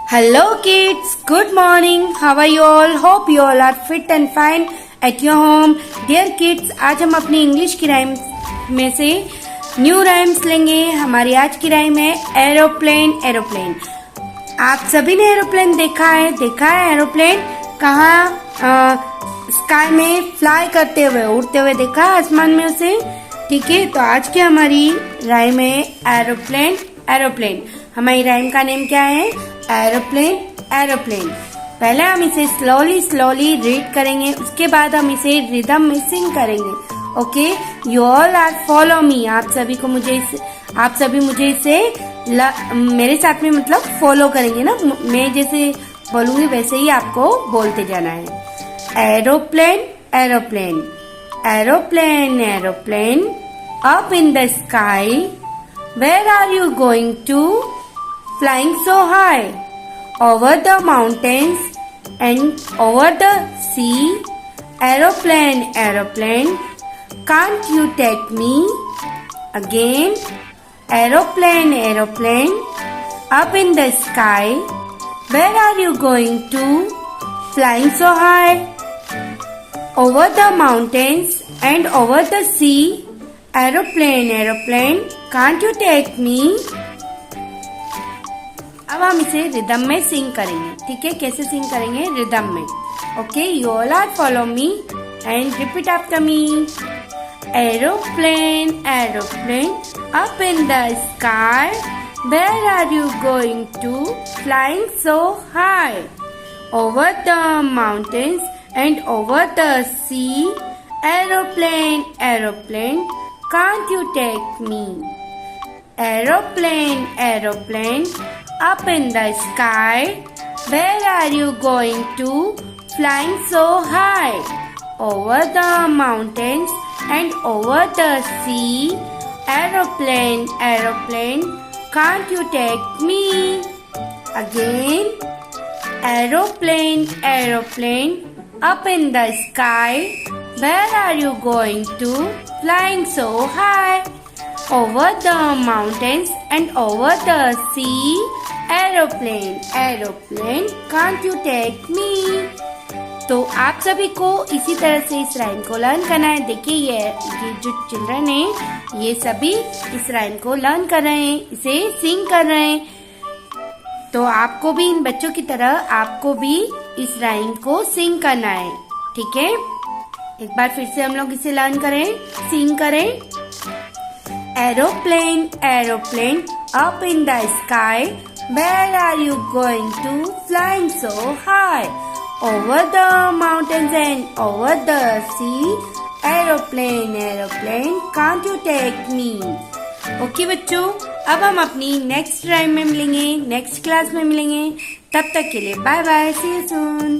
Hello kids, good morning. How are you all? Hope you all are fit and fine at your home. Dear kids, आज हम अपनी English की rhyme में से new rhymes लेंगे. हमारी आज की राइम है एरोप्लेन. एरोप्लेन, आप सभी ने एरोप्लेन देखा है एरोप्लेन कहाँ स्काई में फ्लाई करते हुए, उड़ते हुए देखा आसमान में उसे. ठीक है, तो आज की हमारी राइम है एरोप्लेन. एरोप्लेन, हमारी राइम का नेम क्या है? एरोप्लेन. एरोप्लेन. पहले हम इसे स्लोली रीड करेंगे, उसके बाद हम इसे रिदम में सिंग करेंगे. Okay, you all are follow me. आप सभी मुझे इसे मेरे साथ में मतलब फॉलो करेंगे ना. मैं जैसे बोलूंगी वैसे ही आपको बोलते जाना है. Aeroplane. Aeroplane. Aeroplane. Aeroplane. Up in the sky. Where are you going to? Flying so high. Over the mountains and over the sea. Aeroplane, aeroplane. Can't you take me? Again. Aeroplane, aeroplane. Up in the sky. Where are you going to? Flying so high. Over the mountains and over the sea. Aeroplane, aeroplane. Can't you take me? अब हम इसे rhythm में sing करेंगे. ठीक है, कैसे सिंग करेंगे? Rhythm में. Okay, you all are follow me and repeat after me. Aeroplane. Aeroplane. Up in the sky. Where are you going to? Flying so high. Over the mountains and over the sea. Aeroplane. Aeroplane. Can't you take me? Aeroplane, aeroplane, up in the sky. Where are you going to? Flying so high. Over the mountains and over the sea. Aeroplane, aeroplane, can't you take me? Again. Aeroplane, aeroplane, up in the sky. Where are you going to? Flying so high. Over the mountains and over the sea. Aeroplane, aeroplane, can't you take me? तो आप सभी को इसी तरह से इस rhyme को learn करना है. देखिए ये जो चिल्ड्रन है ये सभी इस राइम को लर्न कर रहे हैं, इसे सिंग कर रहे हैं. तो आपको भी इन बच्चों की तरह आपको भी इस राइम को सिंग करना है. ठीक है, एक बार फिर से हम लोग इसे लर्न करें, सिंग करें. Aeroplane. Aeroplane. Up in the sky. Where are you going to? Flying so high. Over the mountains and over the sea. Aeroplane. Aeroplane. Can't you take me? Okay बच्चों, अब हम अपनी नेक्स्ट राइम में मिलेंगे, next class में मिलेंगे. तब तक के लिए bye bye, see you soon.